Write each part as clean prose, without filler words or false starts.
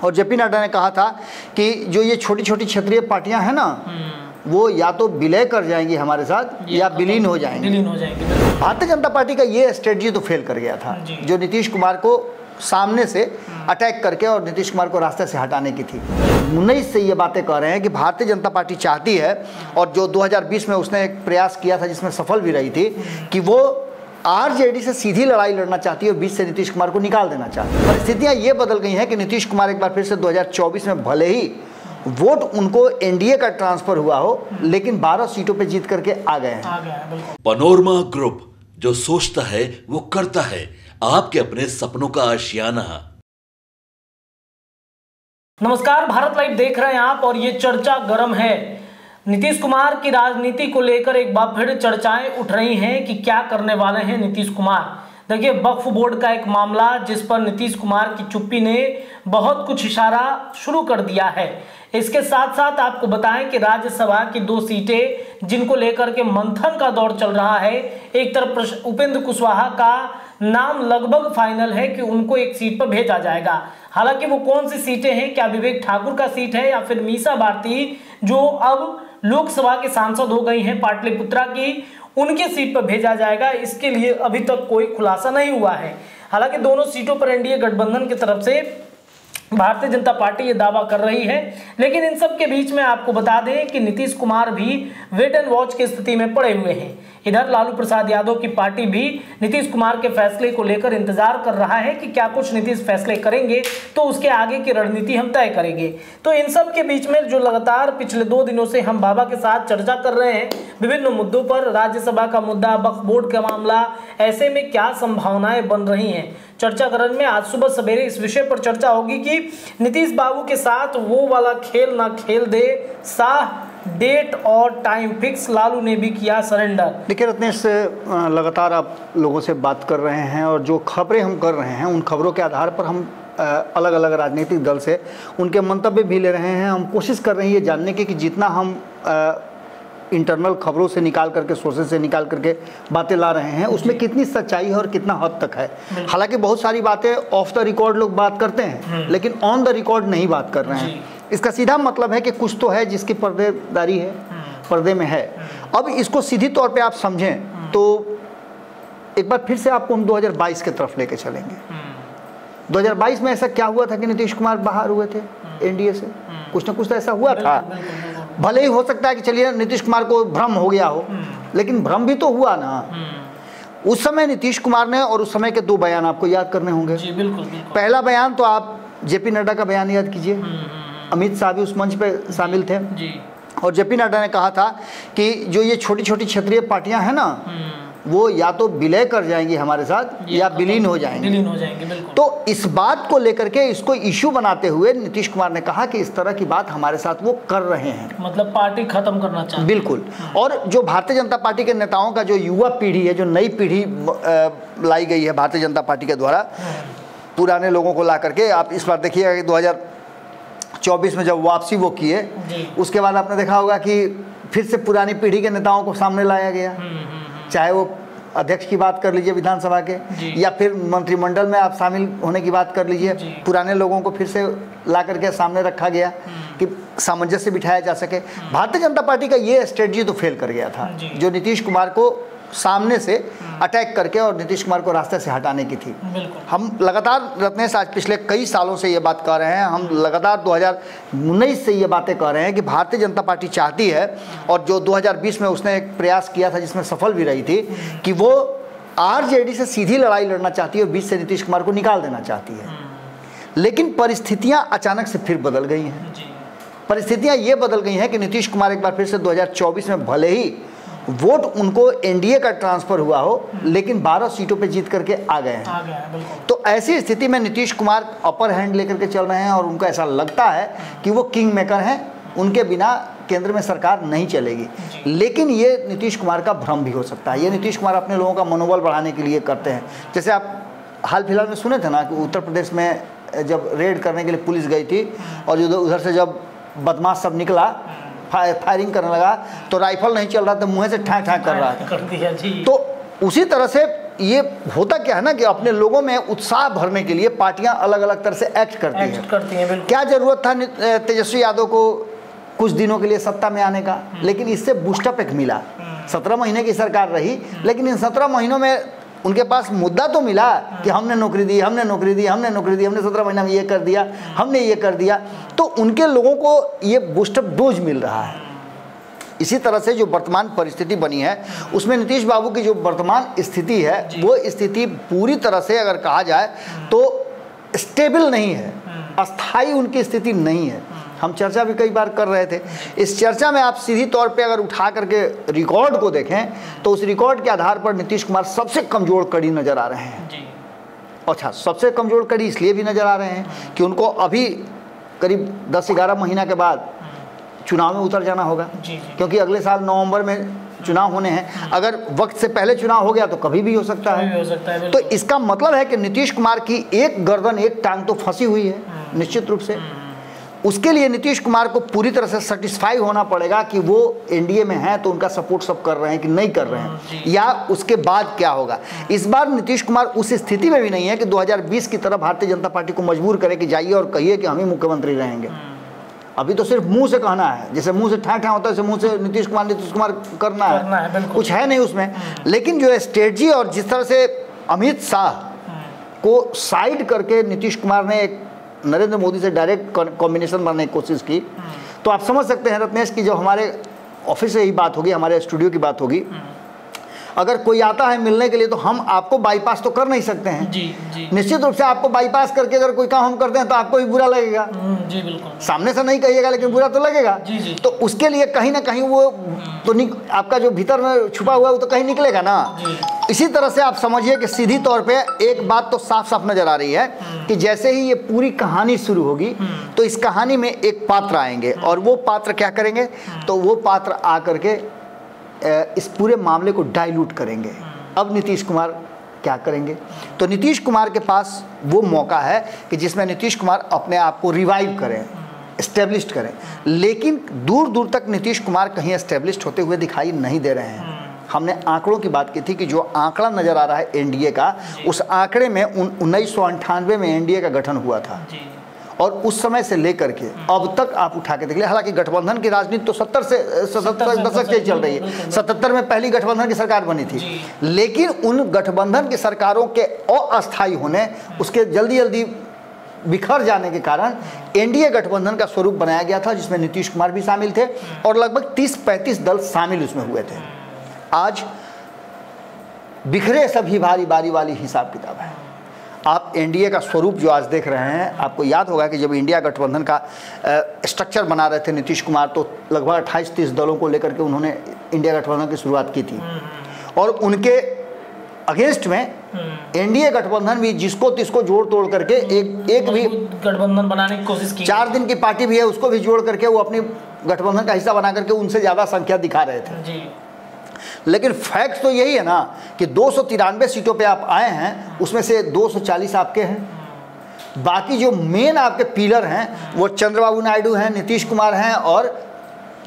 और जेपी नड्डा ने कहा था कि जो ये छोटी छोटी क्षेत्रीय पार्टियां हैं ना, वो या तो विलय कर जाएंगी हमारे साथ या विलीन हो जाएंगी। भारतीय जनता पार्टी का ये स्ट्रेटजी तो फेल कर गया था, जो नीतीश कुमार को सामने से अटैक करके और नीतीश कुमार को रास्ते से हटाने की थी। 19 से ये बातें कह रहे हैं कि भारतीय जनता पार्टी चाहती है, और जो 2020 में उसने एक प्रयास किया था जिसमें सफल भी रही थी, कि वो आरजेडी से सीधी लड़ाई लड़ना चाहती है और बीच से नीतीश कुमार को निकाल देना चाहती है। परिस्थितियां ये बदल गई हैं कि नीतीश कुमार एक बार फिर से 2024 में भले ही वोट उनको एनडीए का ट्रांसफर हुआ हो, लेकिन 12 सीटों पे जीत करके आ गए हैं। पनोरमा ग्रुप, जो सोचता है वो करता है, आपके अपने सपनों का आशियाना। नमस्कार, भारत लाइव देख रहे हैं आप, और ये चर्चा गर्म है। नीतीश कुमार की राजनीति को लेकर एक बार फिर चर्चाएं उठ रही हैं कि क्या करने वाले हैं नीतीश कुमार। देखिए, वक्फ बोर्ड का एक मामला जिस पर नीतीश कुमार की चुप्पी ने बहुत कुछ इशारा शुरू कर दिया है। इसके साथ साथ आपको बताएं कि राज्यसभा की 2 सीटें जिनको लेकर के मंथन का दौर चल रहा है। एक तरफ उपेंद्र कुशवाहा का नाम लगभग फाइनल है कि उनको एक सीट पर भेजा जाएगा। हालांकि वो कौन सी सीटें हैं, क्या विवेक ठाकुर का सीट है या फिर मीसा भारती जो अब लोकसभा के सांसद हो गई हैं पाटलिपुत्रा की, उनके सीट पर भेजा जाएगा, इसके लिए अभी तक कोई खुलासा नहीं हुआ है। हालांकि दोनों सीटों पर एनडीए गठबंधन की तरफ से भारतीय जनता पार्टी ये दावा कर रही है, लेकिन इन सब के बीच में आपको बता दें कि नीतीश कुमार भी वेट एंड वॉच की स्थिति में पड़े हुए हैं। इधर लालू प्रसाद यादव की पार्टी भी नीतीश कुमार के फैसले को लेकर इंतजार कर रहा है कि क्या कुछ नीतीश फैसले करेंगे तो उसके आगे की रणनीति हम तय करेंगे। तो इन सब के बीच में जो लगातार पिछले 2 दिनों से हम बाबा के साथ चर्चा कर रहे हैं विभिन्न मुद्दों पर, राज्यसभा का मुद्दा, वक्फ बोर्ड का मामला, ऐसे में क्या संभावनाएं बन रही हैं। चर्चा करण में आज सुबह सवेरे इस विषय पर चर्चा होगी कि नीतीश बाबू के साथ वो वाला खेल ना खेल दे, शाह डेट और टाइम फिक्स, लालू ने भी किया सरेंडर। देखिए रत्नेश, लगातार आप लोगों से बात कर रहे हैं और जो खबरें हम कर रहे हैं उन खबरों के आधार पर हम अलग अलग राजनीतिक दल से उनके मंतव्य भी ले रहे हैं। हम कोशिश कर रहे हैं ये जानने की कि जितना हम इंटरनल खबरों से निकाल करके, सोर्सेज से निकाल करके बातें ला रहे हैं, उसमें कितनी सच्चाई है और कितना हद तक है। हालांकि बहुत सारी बातें ऑफ द रिकॉर्ड लोग बात करते हैं, लेकिन ऑन द रिकॉर्ड नहीं बात कर रहे हैं। इसका सीधा मतलब है कि कुछ तो है जिसकी पर्देदारी है, पर्दे में है। अब इसको सीधी तौर पे आप समझें तो एक बार फिर से आपको हम 2022 की तरफ लेके चलेंगे। 2022 में ऐसा क्या हुआ था कि नीतीश कुमार बाहर हुए थे एनडीए से? कुछ ना कुछ तो ऐसा हुआ था। भले ही हो सकता है कि चलिए नीतीश कुमार को भ्रम हो गया हो, लेकिन भ्रम भी तो हुआ ना। उस समय नीतीश कुमार ने, और उस समय के 2 बयान आपको याद करने होंगे। जी बिल्कुल। पहला बयान तो आप जेपी नड्डा का बयान याद कीजिए। अमित शाह भी उस मंच पे शामिल थे जी। और जेपी नड्डा ने कहा था कि जो ये छोटी छोटी क्षेत्रीय पार्टियां हैं ना, वो या तो विलय कर जाएंगी हमारे साथ या विलीन हो जाएंगी। बिल्कुल। तो इस बात को लेकर के इसको इश्यू बनाते हुए नीतीश कुमार ने कहा कि इस तरह की बात हमारे साथ वो कर रहे हैं, मतलब पार्टी खत्म करना चाहते हैं। बिल्कुल। और जो भारतीय जनता पार्टी के नेताओं का जो युवा पीढ़ी है, जो नई पीढ़ी लाई गई है भारतीय जनता पार्टी के द्वारा, पुराने लोगों को ला करके, आप इस बार देखिएगा कि 2024 में जब वापसी वो किए, उसके बाद आपने देखा होगा कि फिर से पुरानी पीढ़ी के नेताओं को सामने लाया गया। चाहे वो अध्यक्ष की बात कर लीजिए विधानसभा के, या फिर मंत्रिमंडल में आप शामिल होने की बात कर लीजिए, पुराने लोगों को फिर से ला करके सामने रखा गया कि सामंजस्य बिठाया जा सके। भारतीय जनता पार्टी का ये स्ट्रेटजी तो फेल कर गया था, जो नीतीश कुमार को सामने से अटैक करके और नीतीश कुमार को रास्ते से हटाने की थी। हम लगातार रत्नेश आज पिछले कई सालों से ये बात कर रहे हैं, हम लगातार 2019 से ये बातें कर रहे हैं कि भारतीय जनता पार्टी चाहती है, और जो 2020 में उसने एक प्रयास किया था जिसमें सफल भी रही थी, कि वो आरजेडी से सीधी लड़ाई लड़ना चाहती है और बीच से नीतीश कुमार को निकाल देना चाहती है। लेकिन परिस्थितियां अचानक से फिर बदल गई हैं। परिस्थितियां ये बदल गई हैं कि नीतीश कुमार एक बार फिर से 2024 में भले ही वोट उनको एनडीए का ट्रांसफर हुआ हो, लेकिन 12 सीटों पे जीत करके आ गए हैं। तो ऐसी स्थिति में नीतीश कुमार अपर हैंड लेकर के चल रहे हैं, और उनको ऐसा लगता है कि वो किंग मेकर हैं, उनके बिना केंद्र में सरकार नहीं चलेगी। लेकिन ये नीतीश कुमार का भ्रम भी हो सकता है। ये नीतीश कुमार अपने लोगों का मनोबल बढ़ाने के लिए करते हैं। जैसे आप हाल फिलहाल में सुने थे ना कि उत्तर प्रदेश में जब रेड करने के लिए पुलिस गई थी, और उधर से जब बदमाश सब निकला, फायरिंग करने लगा, तो राइफल नहीं चल रहा था, मुँह से ठाक ठाक कर रहा था। कर दिया जी। तो उसी तरह से ये होता क्या है ना कि अपने लोगों में उत्साह भरने के लिए पार्टियां अलग अलग तरह से एक्ट करती हैं। बिल्कुल। क्या जरूरत था तेजस्वी यादव को कुछ दिनों के लिए सत्ता में आने का, लेकिन इससे बूस्टअप एक मिला। 17 महीने की सरकार रही, लेकिन इन 17 महीनों में उनके पास मुद्दा तो मिला कि हमने नौकरी दी, हमने नौकरी दी, हमने नौकरी दी, हमने 17 महीना में ये कर दिया, हमने ये कर दिया। तो उनके लोगों को ये बूस्टअप डोज मिल रहा है। इसी तरह से जो वर्तमान परिस्थिति बनी है उसमें नीतीश बाबू की जो वर्तमान स्थिति है वो स्थिति पूरी तरह से अगर कहा जाए तो स्टेबल नहीं है, अस्थाई उनकी स्थिति नहीं है। हम चर्चा भी कई बार कर रहे थे। इस चर्चा में आप सीधी तौर पे अगर उठा करके रिकॉर्ड को देखें तो उस रिकॉर्ड के आधार पर नीतीश कुमार सबसे कमज़ोर कड़ी नज़र आ रहे हैं। अच्छा, सबसे कमज़ोर कड़ी इसलिए भी नज़र आ रहे हैं कि उनको अभी करीब 10-11 महीना के बाद चुनाव में उतर जाना होगा, क्योंकि अगले साल नवंबर में चुनाव होने हैं। अगर वक्त से पहले चुनाव हो गया तो कभी भी हो सकता है। तो इसका मतलब है कि नीतीश कुमार की एक गर्दन एक टांग तो फंसी हुई है निश्चित रूप से। उसके लिए नीतीश कुमार को पूरी तरह से सेटिस्फाई होना पड़ेगा कि वो एनडीए में हैं तो उनका सपोर्ट सब कर रहे हैं कि नहीं कर रहे हैं, या उसके बाद क्या होगा। इस बार नीतीश कुमार उस स्थिति में भी नहीं है कि 2020 की तरह भारतीय जनता पार्टी को मजबूर करे कि जाइए और कहिए कि हम ही मुख्यमंत्री रहेंगे। अभी तो सिर्फ मुंह से कहना है, जैसे मुंह से ठा होता है वैसे मुंह से नीतीश कुमार करना है, कुछ है नहीं उसमें। लेकिन जो स्ट्रेटजी और जिस तरह से अमित शाह को साइड करके नीतीश कुमार ने एक नरेंद्र मोदी से डायरेक्ट कॉम्बिनेशन बनाने की कोशिश की, तो आप समझ सकते हैं रत्नेश की जब हमारे ऑफिस से ही बात होगी, हमारे स्टूडियो की बात होगी, अगर कोई आता है मिलने के लिए तो हम आपको बाईपास तो कर नहीं सकते हैं। जी। निश्चित रूप से आपको बाईपास करके अगर कोई काम हम करते हैं तो आपको भी बुरा लगेगा। जी बिल्कुल। सामने से नहीं कहिएगा लेकिन बुरा तो लगेगा। जी। तो उसके लिए कहीं ना कहीं वो तो आपका जो भीतर में छुपा हुआ है वो तो कहीं निकलेगा ना। इसी तरह से आप समझिए कि सीधी तौर पे एक बात तो साफ साफ नजर आ रही है कि जैसे ही ये पूरी कहानी शुरू होगी तो इस कहानी में एक पात्र आएंगे, और वो पात्र क्या करेंगे, तो वो पात्र आ करके इस पूरे मामले को डाइल्यूट करेंगे। अब नीतीश कुमार क्या करेंगे, तो नीतीश कुमार के पास वो मौका है कि जिसमें नीतीश कुमार अपने आप को रिवाइव करें, एस्टेब्लिश्ड करें। लेकिन दूर दूर तक नीतीश कुमार कहीं एस्टेब्लिश्ड होते हुए दिखाई नहीं दे रहे हैं। हमने आंकड़ों की बात की थी कि जो आंकड़ा नज़र आ रहा है एनडीए का, उस आंकड़े में 1998 में एनडीए का गठन हुआ था, और उस समय से लेकर के अब तक आप उठा के देख लिया। हालांकि गठबंधन की राजनीति तो 77 दशक से चल रही है। 77 में पहली गठबंधन की सरकार बनी थी, लेकिन उन गठबंधन की सरकारों के अस्थायी होने, उसके जल्दी जल्दी बिखर जाने के कारण एनडीए गठबंधन का स्वरूप बनाया गया था, जिसमें नीतीश कुमार भी शामिल थे और लगभग 30-35 दल शामिल उसमें हुए थे। आज बिखरे सभी भारी बारी वाली हिसाब किताब है। आप एनडीए का स्वरूप जो आज देख रहे हैं, आपको याद होगा कि जब इंडिया गठबंधन का स्ट्रक्चर बना रहे थे नीतीश कुमार, तो लगभग 28-30 दलों को लेकर के उन्होंने इंडिया गठबंधन की शुरुआत की थी, और उनके अगेंस्ट में एनडीए गठबंधन भी जिसको तिसको जोड़ तोड़ करके एक भी गठबंधन बनाने की कोशिश की। 4 दिन की पार्टी भी है उसको भी जोड़ करके वो अपनी गठबंधन का हिस्सा बना करके उनसे ज़्यादा संख्या दिखा रहे थे। जी। लेकिन फैक्ट तो यही है ना कि 293 सीटों पे आप आए हैं, उसमें से 240 आपके हैं। बाकी जो मेन आपके पिलर हैं वो चंद्रबाबू नायडू हैं, नीतीश कुमार हैं, और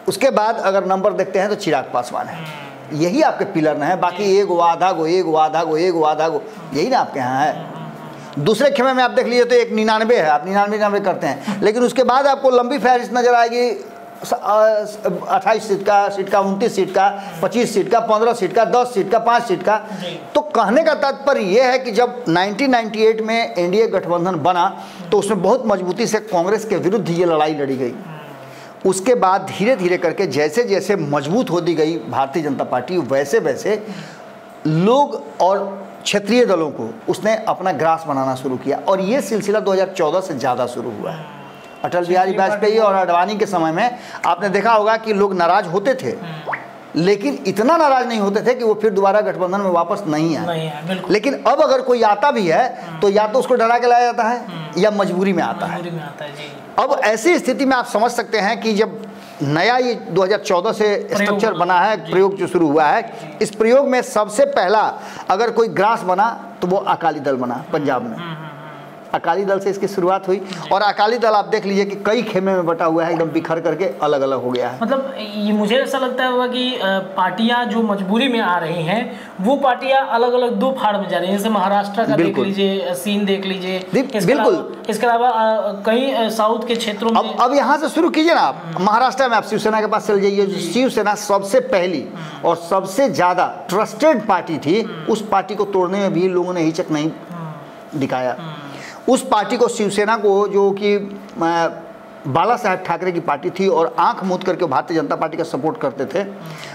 उसके बाद अगर नंबर देखते हैं तो चिराग पासवान है। यही आपके पिलर न है। बाकी एक आधा गो यही ना आपके यहाँ है। दूसरे खेमे में आप देख लीजिए तो एक 99 है, आप 99 करते हैं, लेकिन उसके बाद आपको लंबी फहरिस्त नजर आएगी 28 सीट का, 29 सीट का, 25 सीट का, 15 सीट का, 10 सीट का, 5 सीट का। तो कहने का तात्पर्य यह है कि जब 1998 में एनडीए गठबंधन बना तो उसमें बहुत मजबूती से कांग्रेस के विरुद्ध ये लड़ाई लड़ी गई। उसके बाद धीरे धीरे करके जैसे जैसे मजबूत होती गई भारतीय जनता पार्टी, वैसे वैसे लोग और क्षेत्रीय दलों को उसने अपना ग्रास बनाना शुरू किया, और ये सिलसिला 2014 से ज़्यादा शुरू हुआ है। अटल बिहारी वाजपेयी और अडवाणी के समय में आपने देखा होगा कि लोग नाराज होते थे, लेकिन इतना नाराज नहीं होते थे कि वो फिर दोबारा गठबंधन में वापस नहीं आए। लेकिन अब अगर कोई आता भी है तो या तो उसको डरा के लाया जाता है या मजबूरी में आता है। अब ऐसी स्थिति में आप समझ सकते हैं कि जब नया ये 2014 से स्ट्रक्चर बना है, प्रयोग जो शुरू हुआ है, इस प्रयोग में सबसे पहला अगर कोई ग्रास बना तो वो अकाली दल बना पंजाब में। अकाली दल से इसकी शुरुआत हुई और अकाली दल आप देख लीजिए कि कई खेमे में बटा हुआ है, एकदम बिखर करके अलग अलग हो गया है। मतलब ये मुझे ऐसा लगता है कि पार्टियां जो मजबूरी में आ रही हैं वो पार्टियां अलग अलग दो फाड़ में जा रही हैं। जैसे महाराष्ट्र का देख लीजिए, सीन देख लीजिए, बिल्कुल। इसके अलावा कई साउथ के क्षेत्रों में। अब यहाँ से शुरू कीजिए ना आप, महाराष्ट्र में आप शिवसेना के पास चल जाइए। शिवसेना सबसे पहली और सबसे ज्यादा ट्रस्टेड पार्टी थी, उस पार्टी को तोड़ने में भी लोगों ने हिचक नहीं दिखाया। उस पार्टी को, शिवसेना को, जो कि बाला साहेब ठाकरे की पार्टी थी और आंख मूंद करके भारतीय जनता पार्टी का सपोर्ट करते थे,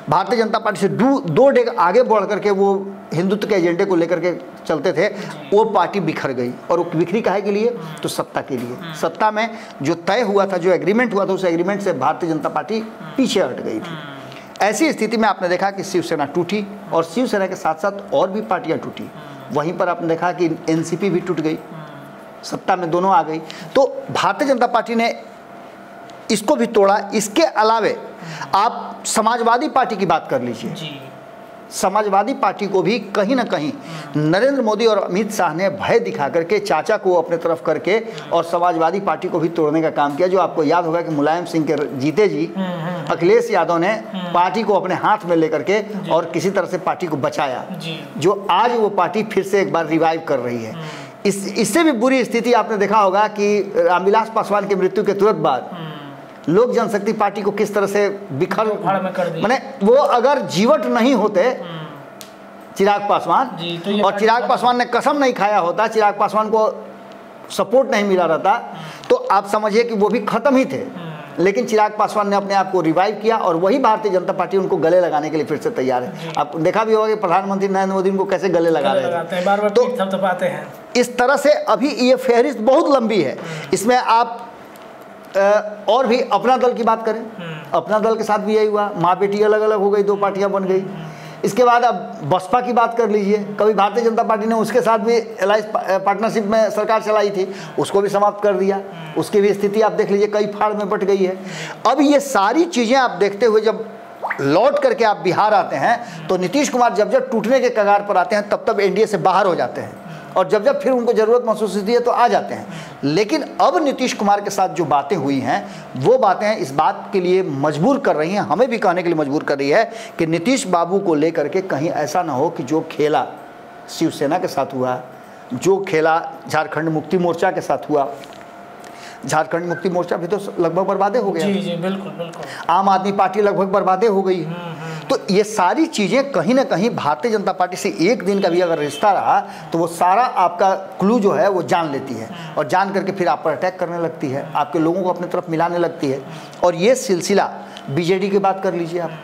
भारतीय जनता पार्टी से दो डेग आगे बढ़ करके वो हिंदुत्व के एजेंडे को लेकर के चलते थे, वो पार्टी बिखर गई। और वो बिखरी काहे के लिए? तो सत्ता के लिए। सत्ता में जो तय हुआ था, जो एग्रीमेंट हुआ था, उस एग्रीमेंट से भारतीय जनता पार्टी पीछे हट गई थी। ऐसी स्थिति में आपने देखा कि शिवसेना टूटी और शिवसेना के साथ साथ और भी पार्टियां टूटी। वहीं पर आपने देखा कि एनसीपी भी टूट गई, सत्ता में दोनों आ गई। तो भारतीय जनता पार्टी ने इसको भी तोड़ा। इसके अलावे आप समाजवादी पार्टी की बात कर लीजिए। समाजवादी पार्टी को भी कहीं ना कहीं नरेंद्र मोदी और अमित शाह ने भय दिखा करके, चाचा को अपने तरफ करके और समाजवादी पार्टी को भी तोड़ने का काम किया। जो आपको याद होगा कि मुलायम सिंह के जीते जी अखिलेश यादव ने पार्टी को अपने हाथ में लेकर के और किसी तरह से पार्टी को बचाया, जो आज वो पार्टी फिर से एक बार रिवाइव कर रही है। इससे भी बुरी स्थिति आपने देखा होगा कि रामविलास पासवान की मृत्यु के तुरंत बाद लोक जनशक्ति पार्टी को किस तरह से बिखर माने, वो अगर जीवट नहीं होते चिराग पासवान, तो और चिराग पासवान ने कसम नहीं खाया होता, चिराग पासवान को सपोर्ट नहीं मिला रहता, तो आप समझिए कि वो भी खत्म ही थे। लेकिन चिराग पासवान ने अपने आप को रिवाइव किया और वही भारतीय जनता पार्टी उनको गले लगाने के लिए फिर से तैयार है। आप देखा भी होगा कि प्रधानमंत्री नरेंद्र मोदी उनको कैसे गले लगा रहे हैं, बार-बार तो थपथपाते हैं। इस तरह से अभी ये फहरिस्त बहुत लंबी है। इसमें आप और भी अपना दल की बात करें, अपना दल के साथ भी यही हुआ, माँ बेटी अलग अलग हो गई, दो पार्टियां बन गई। इसके बाद अब बसपा की बात कर लीजिए। कभी भारतीय जनता पार्टी ने उसके साथ भी अलायंस पार्टनरशिप में सरकार चलाई थी, उसको भी समाप्त कर दिया। उसकी भी स्थिति आप देख लीजिए, कई फाड़ में बट गई है। अब ये सारी चीज़ें आप देखते हुए जब लौट करके आप बिहार आते हैं, तो नीतीश कुमार जब जब टूटने के कगार पर आते हैं तब तब एनडीए से बाहर हो जाते हैं और जब जब फिर उनको ज़रूरत महसूस होती है तो आ जाते हैं। लेकिन अब नीतीश कुमार के साथ जो बातें हुई हैं, वो बातें इस बात के लिए मजबूर कर रही हैं, हमें भी कहने के लिए मजबूर कर रही है कि नीतीश बाबू को लेकर के कहीं ऐसा ना हो कि जो खेला शिवसेना के साथ हुआ, जो खेला झारखंड मुक्ति मोर्चा के साथ हुआ, झारखंड मुक्ति मोर्चा भी तो लगभग बर्बादे हो गया। जी बिल्कुल बिल्कुल। आम आदमी पार्टी लगभग बर्बादे हो गई। तो ये सारी चीज़ें कहीं ना कहीं भारतीय जनता पार्टी से एक दिन का भी अगर रिश्ता रहा तो वो सारा आपका क्लू जो है वो जान लेती है और जान करके फिर आप पर अटैक करने लगती है, आपके लोगों को अपनी तरफ मिलाने लगती है। और ये सिलसिला बीजेडी की बात कर लीजिए आप,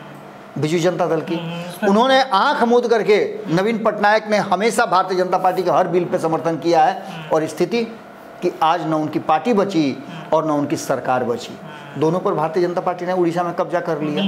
बिजू जनता दल की, उन्होंने आंख मूंद करके, नवीन पटनायक ने हमेशा भारतीय जनता पार्टी के हर बिल पे समर्थन किया है और स्थिति कि आज न उनकी पार्टी बची और न उनकी सरकार बची। दोनों पर भारतीय जनता पार्टी ने उड़ीसा में कब्जा कर लिया।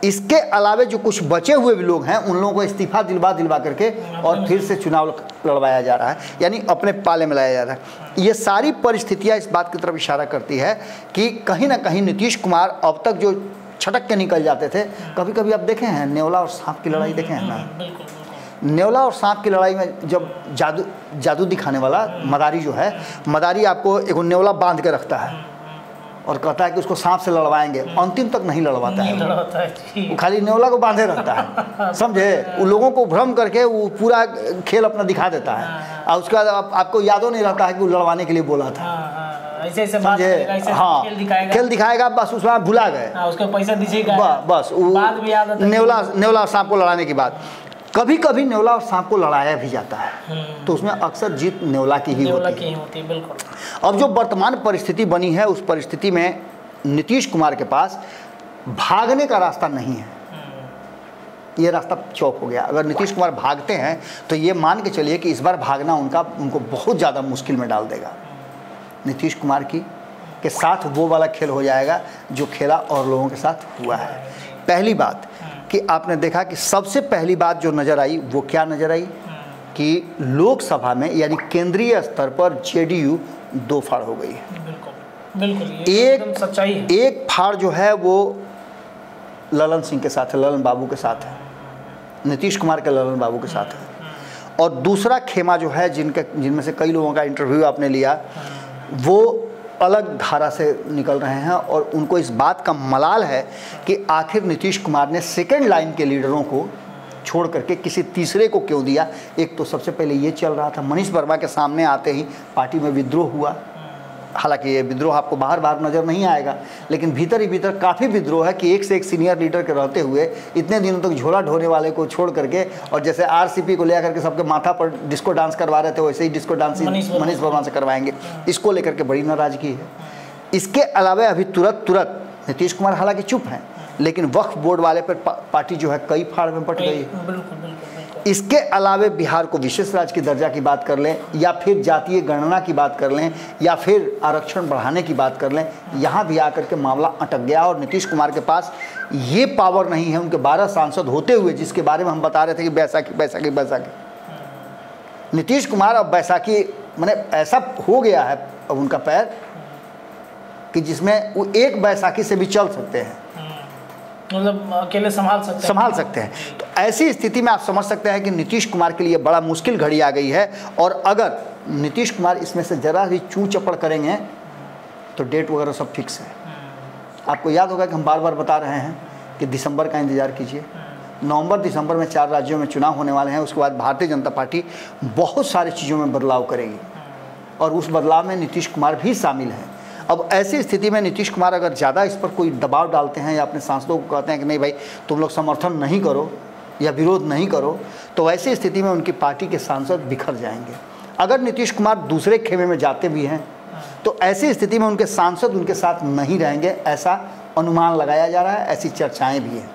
इसके अलावे जो कुछ बचे हुए भी लोग हैं, उन लोगों को इस्तीफा दिलवा करके और फिर से चुनाव लड़वाया जा रहा है, यानी अपने पाले में लाया जा रहा है। ये सारी परिस्थितियां इस बात की तरफ इशारा करती है कि कहीं ना कहीं नीतीश कुमार अब तक जो छटक के निकल जाते थे, कभी कभी आप देखे हैं नेवला और सांप की लड़ाई देखे हैं ना, नेवला और सांप की लड़ाई में जब जादू दिखाने वाला मदारी जो है, मदारी आपको एक नेवला बांध के रखता है और कहता है कि उसको सांप से लड़वाएंगे, अंतिम तक नहीं लड़वाता है, वो खाली नेवला को बांधे रहता है, समझे। वो लोगों को भ्रम करके वो पूरा खेल अपना दिखा देता है और उसका आपको यादों नहीं रहता है कि वो लड़वाने के लिए बोला था, ऐसे समझे। हाँ, खेल दिखाएगा, बस उसमें भुला गए, उसको पैसा दीजिएगा, बस नेवला सांप को लड़ाने की बात। कभी कभी नेवला और सांप को लड़ाया भी जाता है तो उसमें अक्सर जीत नेवला की ही होती है। बिल्कुल। अब जो वर्तमान परिस्थिति बनी है, उस परिस्थिति में नीतीश कुमार के पास भागने का रास्ता नहीं है, ये रास्ता चौक हो गया। अगर नीतीश कुमार भागते हैं तो ये मान के चलिए कि इस बार भागना उनको बहुत ज़्यादा मुश्किल में डाल देगा। नीतीश कुमार के साथ वो वाला खेल हो जाएगा जो खेला और लोगों के साथ हुआ है। पहली बात कि आपने देखा कि सबसे पहली बात जो नज़र आई वो क्या नज़र आई कि लोकसभा में यानी केंद्रीय स्तर पर जेडीयू दो फाड़ हो गई है। बिल्कुल एक सच्चाई है। एक फाड़ जो है वो ललन सिंह के साथ है, ललन बाबू के साथ है, नीतीश कुमार के ललन बाबू के साथ है, और दूसरा खेमा जो है जिनमें से कई लोगों का इंटरव्यू आपने लिया, वो अलग धारा से निकल रहे हैं और उनको इस बात का मलाल है कि आखिर नीतीश कुमार ने सेकंड लाइन के लीडरों को छोड़ करके किसी तीसरे को क्यों दिया। एक तो सबसे पहले ये चल रहा था, मनीष वर्मा के सामने आते ही पार्टी में विद्रोह हुआ। हालांकि ये विद्रोह आपको बाहर नज़र नहीं आएगा, लेकिन भीतर ही भीतर काफ़ी विद्रोह है कि एक से एक सीनियर लीडर के रहते हुए इतने दिनों तक झोला ढोने वाले को छोड़ करके, और जैसे आरसीपी को ले करके सबके माथा पर डिस्को डांस करवा रहे थे, वैसे ही डिस्को डांस मनीष वर्मा से करवाएंगे। इसको लेकर के बड़ी नाराजगी है। इसके अलावा अभी तुरंत नीतीश कुमार हालांकि चुप हैं, लेकिन वक्फ बोर्ड वाले पर पार्टी जो है कई फाड़ में बट गई है। इसके अलावे बिहार को विशेष राज्य की दर्जा की बात कर लें, या फिर जातीय गणना की बात कर लें, या फिर आरक्षण बढ़ाने की बात कर लें, यहाँ भी आकर के मामला अटक गया। और नीतीश कुमार के पास ये पावर नहीं है, उनके 12 सांसद होते हुए, जिसके बारे में हम बता रहे थे कि बैसाखी। नीतीश कुमार अब बैसाखी मैंने ऐसा हो गया है अब उनका पैर कि जिसमें वो एक बैसाखी से भी चल सकते हैं, मतलब अकेले संभाल सकते हैं। तो ऐसी स्थिति में आप समझ सकते हैं कि नीतीश कुमार के लिए बड़ा मुश्किल घड़ी आ गई है। और अगर नीतीश कुमार इसमें से जरा भी चूं चपड़ करेंगे तो डेट वगैरह सब फिक्स है। आपको याद होगा कि हम बार बार बता रहे हैं कि दिसंबर का इंतजार कीजिए। नवंबर दिसंबर में 4 राज्यों में चुनाव होने वाले हैं। उसके बाद भारतीय जनता पार्टी बहुत सारी चीज़ों में बदलाव करेगी और उस बदलाव में नीतीश कुमार भी शामिल हैं। अब ऐसी स्थिति में नीतीश कुमार अगर ज़्यादा इस पर कोई दबाव डालते हैं या अपने सांसदों को कहते हैं कि नहीं भाई तुम लोग समर्थन नहीं करो या विरोध नहीं करो, तो ऐसी स्थिति में उनकी पार्टी के सांसद बिखर जाएंगे। अगर नीतीश कुमार दूसरे खेमे में जाते भी हैं तो ऐसी स्थिति में उनके सांसद उनके साथ नहीं रहेंगे, ऐसा अनुमान लगाया जा रहा है, ऐसी चर्चाएँ भी हैं।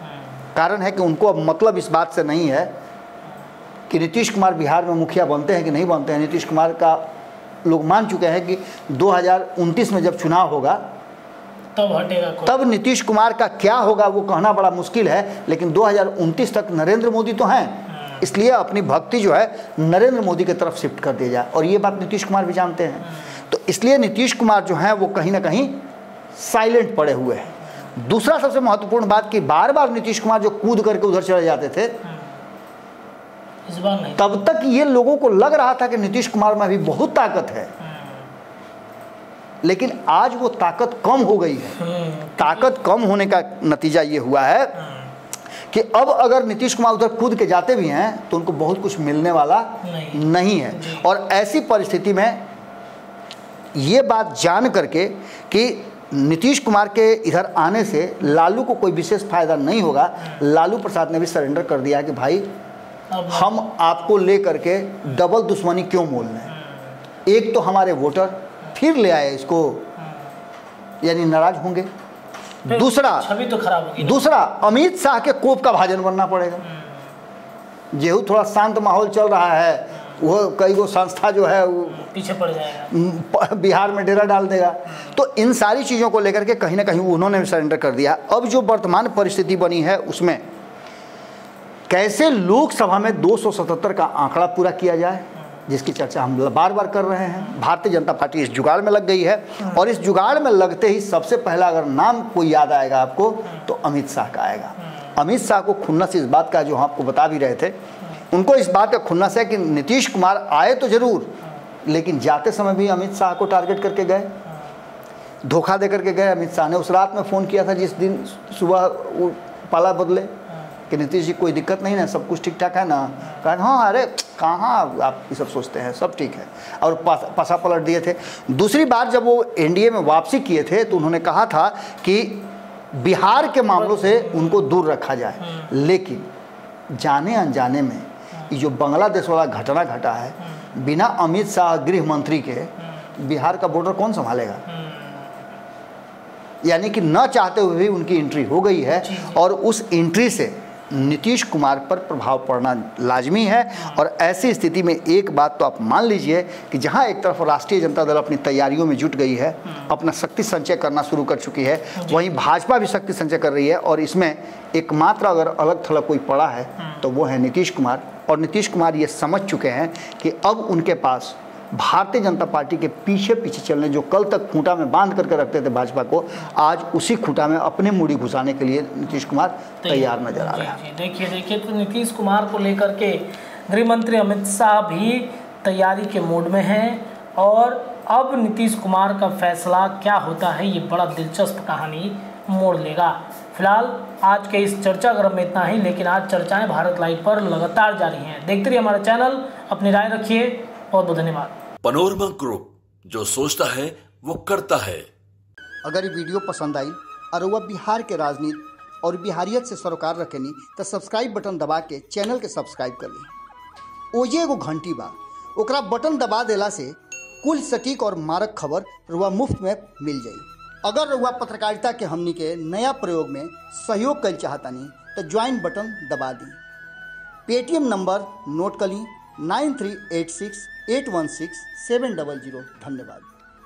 कारण है कि उनको अब मतलब इस बात से नहीं है कि नीतीश कुमार बिहार में मुखिया बनते हैं कि नहीं बनते हैं। नीतीश कुमार का लोग मान चुके हैं कि 2029 में जब चुनाव होगा तब हटेगा, तब नीतीश कुमार का क्या होगा वो कहना बड़ा मुश्किल है। लेकिन 2029 तक नरेंद्र मोदी तो हैं, इसलिए अपनी भक्ति जो है नरेंद्र मोदी की तरफ शिफ्ट कर दी जाए, और ये बात नीतीश कुमार भी जानते हैं। तो इसलिए नीतीश कुमार जो हैं वो कहीं ना कहीं साइलेंट पड़े हुए हैं। दूसरा सबसे महत्वपूर्ण बात कि बार बार नीतीश कुमार जो कूद करके उधर चले जाते थे, इस बार नहीं। तब तक ये लोगों को लग रहा था कि नीतीश कुमार में भी बहुत ताकत है, लेकिन आज वो ताकत कम हो गई है। ताकत कम होने का नतीजा ये हुआ है कि अब अगर नीतीश कुमार उधर कूद के जाते भी हैं तो उनको बहुत कुछ मिलने वाला नहीं है। और ऐसी परिस्थिति में ये बात जान करके कि नीतीश कुमार के इधर आने से लालू को कोई विशेष फायदा नहीं होगा, लालू प्रसाद ने भी सरेंडर कर दिया कि भाई हम आपको ले करके डबल दुश्मनी क्यों मोल लें। एक तो हमारे वोटर फिर ले आए इसको, यानी नाराज होंगे। दूसरा छवि तो खराब होगी। दूसरा अमित शाह के कोप का भाजन बनना पड़ेगा। जेहू थोड़ा शांत माहौल चल रहा है, वो कई गो संस्था जो है वो पीछे पड़ जाएगा, बिहार में डेरा डाल देगा। तो इन सारी चीज़ों को लेकर के कहीं ना कहीं उन्होंने भी सरेंडर कर दिया। अब जो वर्तमान परिस्थिति बनी है उसमें कैसे लोकसभा में 277 का आंकड़ा पूरा किया जाए, जिसकी चर्चा हम बार बार कर रहे हैं। भारतीय जनता पार्टी इस जुगाड़ में लग गई है, और इस जुगाड़ में लगते ही सबसे पहला अगर नाम कोई याद आएगा आपको तो अमित शाह का आएगा। अमित शाह को खुन्नस इस बात का, जो हम आपको बता भी रहे थे, उनको इस बात का खुन्नस है कि नीतीश कुमार आए तो जरूर, लेकिन जाते समय भी अमित शाह को टारगेट करके गए, धोखा दे करके गए। अमित शाह ने उस रात में फ़ोन किया था जिस दिन सुबह वो पाला बदले कि नीतीश जी कोई दिक्कत नहीं ना, सब कुछ ठीक ठाक है ना। कहा हाँ अरे कहाँ आप ये सब सोचते हैं, सब ठीक है, और पासा पलट दिए थे। दूसरी बार जब वो एनडीए में वापसी किए थे तो उन्होंने कहा था कि बिहार के मामलों से उनको दूर रखा जाए, लेकिन जाने अनजाने में ये जो बांग्लादेश वाला घटना घटा है, बिना अमित शाह गृह मंत्री के बिहार का बॉर्डर कौन संभालेगा। यानी कि न चाहते हुए भी उनकी एंट्री हो गई है, और उस एंट्री से नीतीश कुमार पर प्रभाव पड़ना लाजमी है। और ऐसी स्थिति में एक बात तो आप मान लीजिए कि जहां एक तरफ राष्ट्रीय जनता दल अपनी तैयारियों में जुट गई है, अपना शक्ति संचय करना शुरू कर चुकी है, वहीं भाजपा भी शक्ति संचय कर रही है। और इसमें एकमात्र अगर अलग थलग कोई पड़ा है तो वो है नीतीश कुमार। और नीतीश कुमार ये समझ चुके हैं कि अब उनके पास भारतीय जनता पार्टी के पीछे पीछे चलने, जो कल तक खूंटा में बांध करके रखते थे भाजपा को, आज उसी खूंटा में अपने मूड़ी घुसाने के लिए नीतीश कुमार तैयार नजर आ रहे हैं। देखिए तो नीतीश कुमार को लेकर के गृह मंत्री अमित शाह भी तैयारी के मूड में हैं और अब नीतीश कुमार का फैसला क्या होता है ये बड़ा दिलचस्प कहानी मोड़ लेगा। फिलहाल आज के इस चर्चा गर्म में इतना ही, लेकिन आज चर्चाएं भारत लाइव पर लगातार जारी हैं। देखते रहिए हमारा चैनल, अपनी राय रखिए। बहुत बहुत धन्यवाद। पनोरमा ग्रुप, जो सोचता है वो करता है। अगर ये वीडियो पसंद आई और वह बिहार के राजनीति और बिहारियत से सरोकार रखेनी तो सब्सक्राइब बटन दबा के चैनल के सब्सक्राइब कर ली। ओजे एगो घंटी बा, ओकरा बटन दबा देला से कुल सटीक और मारक खबर रुआ मुफ्त में मिल जाई। अगर रुआ पत्रकारिता के हमनी के नया प्रयोग में सहयोग कर चाहतानी तो ज्वाइन बटन दबा दी। पेटीएम नंबर नोट कर ली 9386816700। धन्यवाद।